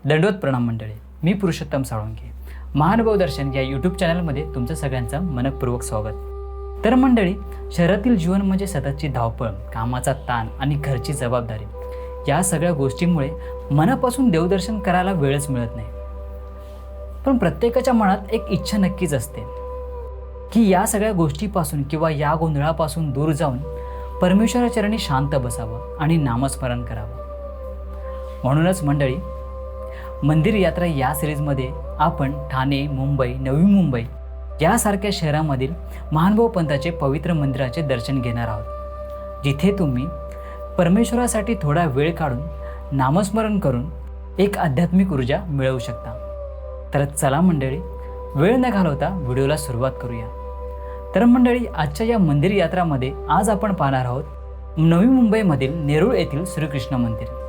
दंडवत प्रणाम मंडळी. मी पुरुषोत्तम साळुंखे. महानुभाव दर्शन या यूट्यूब चॅनलमध्ये तुमचं सगळ्यांचं मनपूर्वक स्वागत. तर मंडळी, शहरातील जीवन म्हणजे सततची धावपळ, कामाचा ताण आणि घरची जबाबदारी. या सगळ्या गोष्टींमुळे मनापासून देवदर्शन करायला वेळच मिळत नाही. पण प्रत्येकाच्या मनात एक इच्छा नक्कीच असते की या सगळ्या गोष्टीपासून किंवा या गोंधळापासून दूर जाऊन परमेश्वराचरणी शांत बसावं आणि नामस्मरण करावं. म्हणूनच मंडळी, मंदिर यात्रा या सिरीजमध्ये आपण ठाणे, मुंबई, नवी मुंबई यासारख्या शहरामधील महानुभाव पंथाचे पवित्र मंदिराचे दर्शन घेणार आहोत, जिथे तुम्ही परमेश्वरासाठी थोडा वेळ काढून नामस्मरण करून एक आध्यात्मिक ऊर्जा मिळवू शकता. तर चला मंडळी, वेळ न घालवता व्हिडिओला सुरुवात करूया. तर मंडळी, आजच्या या मंदिर यात्रामध्ये आज आपण पाहणार आहोत नवी मुंबईमधील नेरूळ येथील श्रीकृष्ण मंदिर.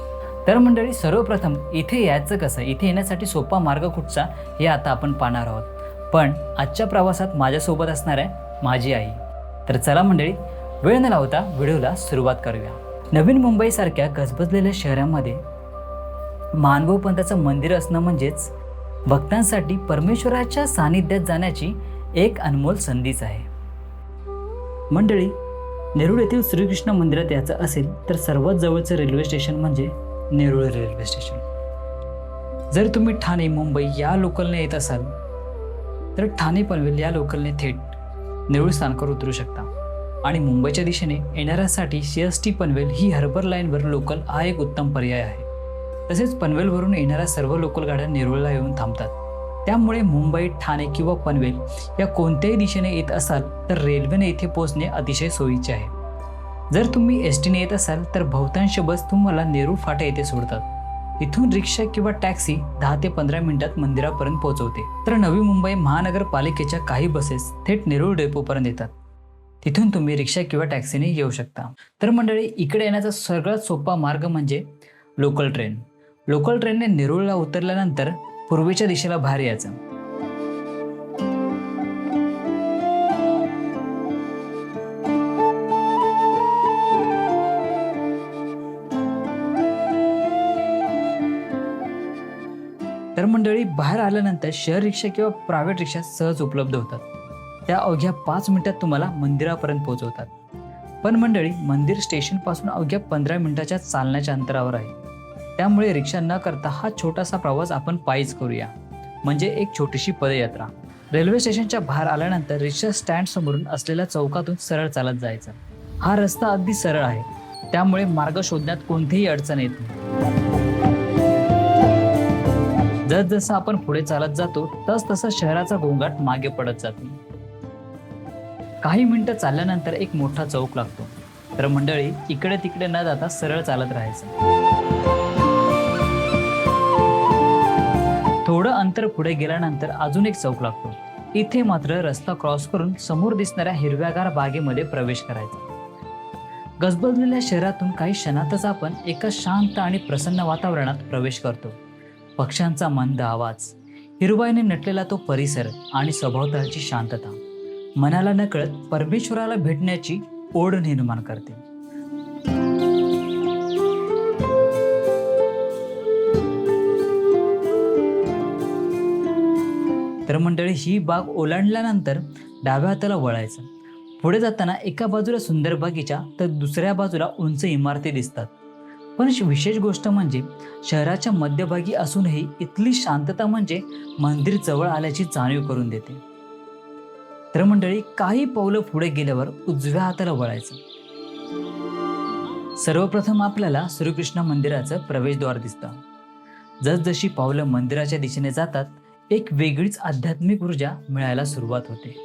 तर मंडळी, सर्वप्रथम इथे यायचं कसं, इथे येण्यासाठी सोपा मार्ग कुठचा हे आता आपण पाहणार आहोत. पण आजच्या प्रवासात माझ्यासोबत असणार आहे माझी आई. तर चला मंडळी, वेळ न लावता व्हिडिओला सुरुवात करूया. नवीन मुंबईसारख्या गजबजलेल्या शहरामध्ये महानुभाव पंथाचं मंदिर असणं म्हणजेच भक्तांसाठी परमेश्वराच्या सानिध्यात जाण्याची एक अनमोल संधीच आहे. मंडळी, नेरूळ येथील श्रीकृष्ण मंदिरात यायचं असेल तर सर्वात जवळचं रेल्वे स्टेशन म्हणजे नेरूळ रेल्वे स्टेशन. जर तुम्ही ठाणे, मुंबई या लोकलने येत असाल तर ठाणे पनवेल या लोकलने थेट नेरूळ स्थानकावर उतरू शकता. आणि मुंबईच्या दिशेने येणाऱ्यासाठी CST पनवेल ही हार्बर लाईनवर लोकल हा एक उत्तम पर्याय आहे. तसेच पनवेलवरून येणाऱ्या सर्व लोकल गाड्या नेरूळला येऊन थांबतात. त्यामुळे मुंबई, ठाणे किंवा पनवेल या कोणत्याही दिशेने येत असाल तर रेल्वेने इथे पोहोचणे अतिशय सोयीचे आहे. जर तुम्ही STने येत असाल तर बहुतांश बस तुम्हाला नेरूळ फाटा येथे सोडतात. इथून रिक्षा किंवा टॅक्सी 10 ते 15 मिनिटात मंदिरापर्यंत पोहोचवते. तर नवी मुंबई महानगरपालिकेच्या काही बसेस थेट नेरूळ डेपोपर्यंत येतात. तिथून तुम्ही रिक्षा किंवा टॅक्सीने येऊ शकता. तर मंडळी, इकडे येण्याचा सगळ्यात सोपा मार्ग म्हणजे लोकल ट्रेन. लोकल ट्रेनने नेरूळला उतरल्यानंतर पूर्वेच्या दिशेला बाहेर यायचं. तर मंडळी, बाहेर आल्यानंतर शहर रिक्षा किंवा प्रायव्हेट रिक्षा सहज उपलब्ध होतात. त्या अवघ्या 5 मिनिटात तुम्हाला मंदिरापर्यंत पोहोचवतात. पण मंडळी, मंदिर स्टेशनपासून अवघ्या 15 मिनिटाच्या चालण्याच्या अंतरावर आहे. त्यामुळे रिक्षा न करता हा छोटासा प्रवास आपण पायीच करूया, म्हणजे एक छोटीशी पदयात्रा. रेल्वे स्टेशनच्या बाहेर आल्यानंतर रिक्षा स्टँड समोरून असलेल्या चौकातून सरळ चालत जायचं. हा रस्ता अगदी सरळ आहे, त्यामुळे मार्ग शोधण्यात कोणतीही अडचण येत नाही. जसजसं आपण पुढे चालत जातो तसतसा शहराचा गोंगाट मागे पडत जातो. काही मिनिटं चालल्यानंतर एक मोठा चौक लागतो. तर मंडळी, इकडे तिकडे न जाता सरळ चालत राहायचं. थोडं अंतर पुढे गेल्यानंतर अजून एक चौक लागतो. इथे मात्र रस्ता क्रॉस करून समोर दिसणाऱ्या हिरव्यागार बागेमध्ये प्रवेश करायचा. गजबजलेल्या शहरातून काही क्षणातच आपण एका शांत आणि प्रसन्न वातावरणात प्रवेश करतो. पक्ष्यांचा मंद आवाज, हिरवाईने नटलेला तो परिसर आणि सभोवतालची शांतता मनाला नकळत परमेश्वराला भेटण्याची ओढ निर्माण करते. तर मंडळी, ही बाग ओलांडल्यानंतर डाव्या हाताला वळायचं. पुढे जाताना एका बाजूला सुंदर बगीचा तर दुसऱ्या बाजूला उंच इमारती दिसतात. पण विशेष गोष्ट म्हणजे शहराच्या मध्यभागी असूनही इथली शांतता म्हणजे मंदिर जवळ आल्याची जाणीव करून देते. तर मंडळी, काही पावलं पुढे गेल्यावर उजव्या हाताला वळायचं. सर्वप्रथम आपल्याला श्रीकृष्ण मंदिराचं प्रवेशद्वार दिसतं. जसजशी पावलं मंदिराच्या दिशेने जातात एक वेगळीच आध्यात्मिक ऊर्जा मिळायला सुरुवात होते.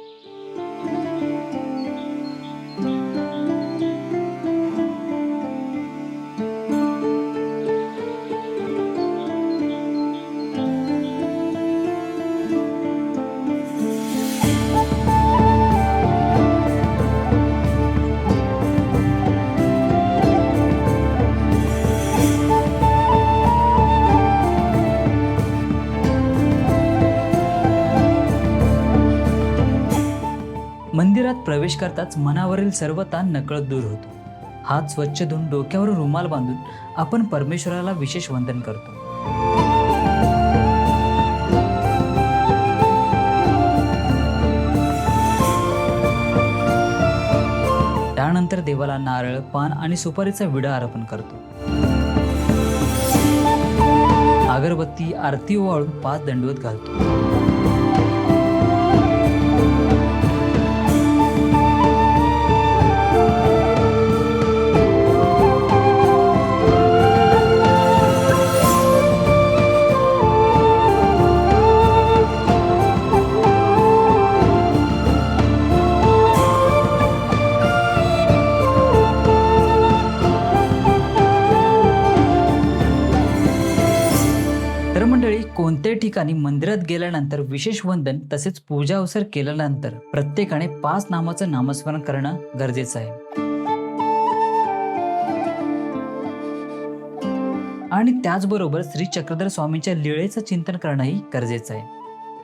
मंदिरात प्रवेश करताच मनावरील सर्व ताण नकळत दूर होतो. हात स्वच्छ धुवून डोक्यावर रुमाल बांधून आपण परमेश्वराला विशेष वंदन करतो. त्यानंतर देवाला नारळ, पान आणि सुपारीचा विडा अर्पण करतो. अगरबत्ती, आरती ओवाळून 5 दंडवत घालतो. तर मंडळी, कोणत्याही ठिकाणी मंदिरात गेल्यानंतर विशेष वंदन तसेच पूजा अवसर केल्यानंतर प्रत्येकाने 5 नामाचं नामस्मरण करणं गरजेचं आहे. आणि त्याचबरोबर श्री चक्रधर स्वामींच्या लीळेचं चिंतन करणंही गरजेचं आहे.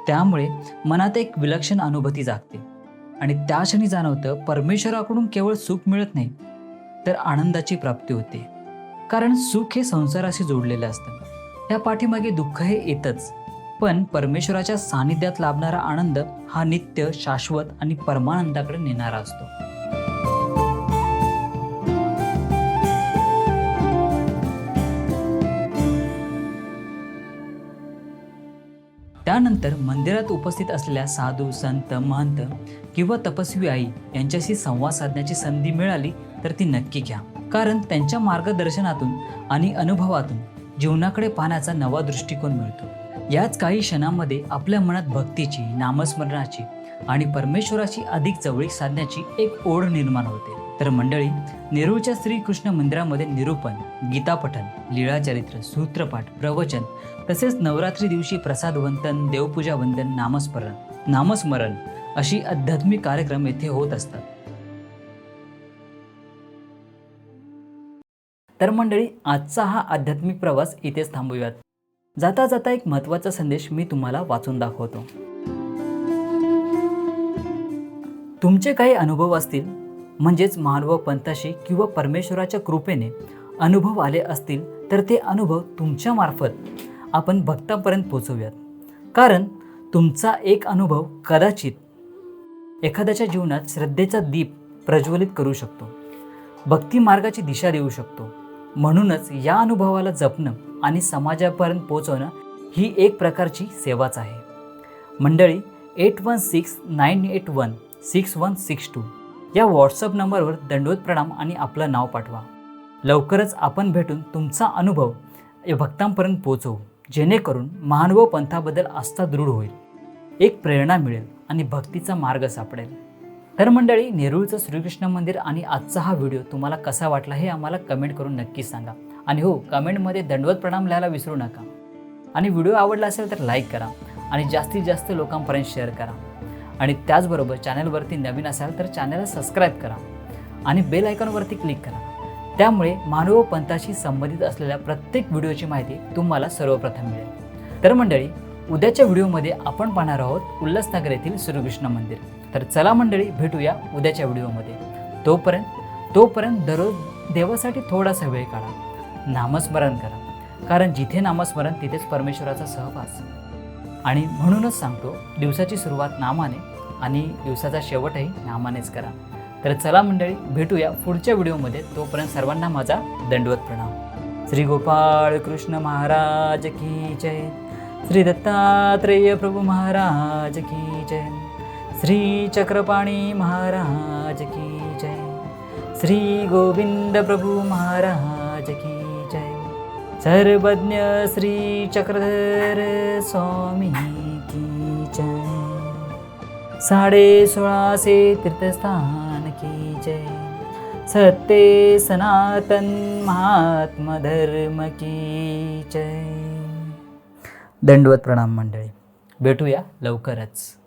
त्यामुळे मनात एक विलक्षण अनुभूती जागते आणि त्या क्षणी जाणवतं परमेश्वराकडून केवळ सुख मिळत नाही तर आनंदाची प्राप्ती होते. कारण सुख हे संसाराशी जोडलेलं असतं, त्या पाठीमागे दुःख हे येतच, पण परमेश्वराच्या सानिध्यात लाभणारा आनंद हा नित्य, शाश्वत आणि परमानंदाकडे नेणारा असतो. त्यानंतर मंदिरात उपस्थित असलेल्या साधू, संत, महंत किंवा तपस्वी आई यांच्याशी संवाद साधण्याची संधी मिळाली तर ती नक्की घ्या. कारण त्यांच्या मार्गदर्शनातून आणि अनुभवातून जीवनाकडे पाहण्याचा नवा दृष्टिकोन मिळतो. याच काही क्षणांमध्ये आपल्या मनात भक्तीची, नामस्मरणाची आणि परमेश्वराची अधिक जवळीक साधण्याची एक ओढ निर्माण होते. तर मंडळी, नेरूळच्या श्रीकृष्ण मंदिरामध्ये निरूपण, गीतापठण, लीळाचरित्र, सूत्रपाठ, प्रवचन तसेच नवरात्री दिवशी प्रसाद वंदन, देवपूजा वंदन, नामस्मरण अशी आध्यात्मिक कार्यक्रम येथे होत असतात. तर मंडळी, आजचा हा आध्यात्मिक प्रवास इथेच थांबूयात. जाता जाता एक महत्त्वाचा संदेश मी तुम्हाला वाचून दाखवतो. तुमचे काही अनुभव असतील, म्हणजेच मानव पंथाशी किंवा परमेश्वराच्या कृपेने अनुभव आले असतील, तर ते अनुभव तुमच्या मार्फत आपण भक्तांपर्यंत पोहोचवूयात. कारण तुमचा एक अनुभव कदाचित एखाद्याच्या जीवनात श्रद्धेचा दीप प्रज्वलित करू शकतो, भक्ती मार्गाची दिशा देऊ शकतो. म्हणूनच या अनुभवाला जपणं आणि समाजापर्यंत पोहोचवणं ही एक प्रकारची सेवाच आहे. मंडळी, 8169816162 या व्हॉट्सअप नंबरवर दंडवत प्रणाम आणि आपलं नाव पाठवा. लवकरच आपण भेटून तुमचा अनुभव भक्तांपर्यंत पोहोचवू, जेणेकरून महानुभाव पंथाबद्दल आस्था दृढ होईल, एक प्रेरणा मिळेल आणि भक्तीचा मार्ग सापडेल. तर मंडळी, नेरूळचं श्रीकृष्ण मंदिर आणि आजचा हा व्हिडिओ तुम्हाला कसा वाटला हे आम्हाला कमेंट करून नक्की सांगा. आणि हो, कमेंटमध्ये दंडवत प्रणाम लिहायला विसरू नका. आणि व्हिडिओ आवडला असेल तर लाईक करा आणि जास्तीत जास्त लोकांपर्यंत शेअर करा. आणि त्याचबरोबर चॅनलवरती नवीन असाल तर चॅनलला सबस्क्राईब करा आणि बेल आयकॉनवरती क्लिक करा. त्यामुळे मानव पंथाशी संबंधित असलेल्या प्रत्येक व्हिडिओची माहिती तुम्हाला सर्वप्रथम मिळेल. तर मंडळी, उद्याच्या व्हिडिओमध्ये आपण पाहणार आहोत उल्हासनगर येथील श्रीकृष्ण मंदिर. तर चला मंडळी, भेटूया उद्याच्या व्हिडिओमध्ये. तोपर्यंत दररोज देवासाठी थोडासा वेळ काढा, नामस्मरण करा. कारण जिथे नामस्मरण तिथेच परमेश्वराचा सहवास. आणि म्हणूनच सांगतो, दिवसाची सुरुवात नामाने आणि दिवसाचा शेवटही नामानेच करा. तर चला मंडळी, भेटूया पुढच्या व्हिडिओमध्ये. तोपर्यंत सर्वांना माझा दंडवत प्रणाम. श्री गोपाळ कृष्ण महाराज की जय. श्री दत्तात्रेय प्रभू महाराज की जय. श्री चक्रपाणी महाराज की जय. श्री गोविंद प्रभू महाराज की जय. सर्वज्ञ श्री चक्रधर स्वामी की जय. 16.5 तीर्थस्थान की जय. सत्य सनातन महात्मा धर्म की जय. दंडवत प्रणाम मंडळी, भेटूया लवकरच.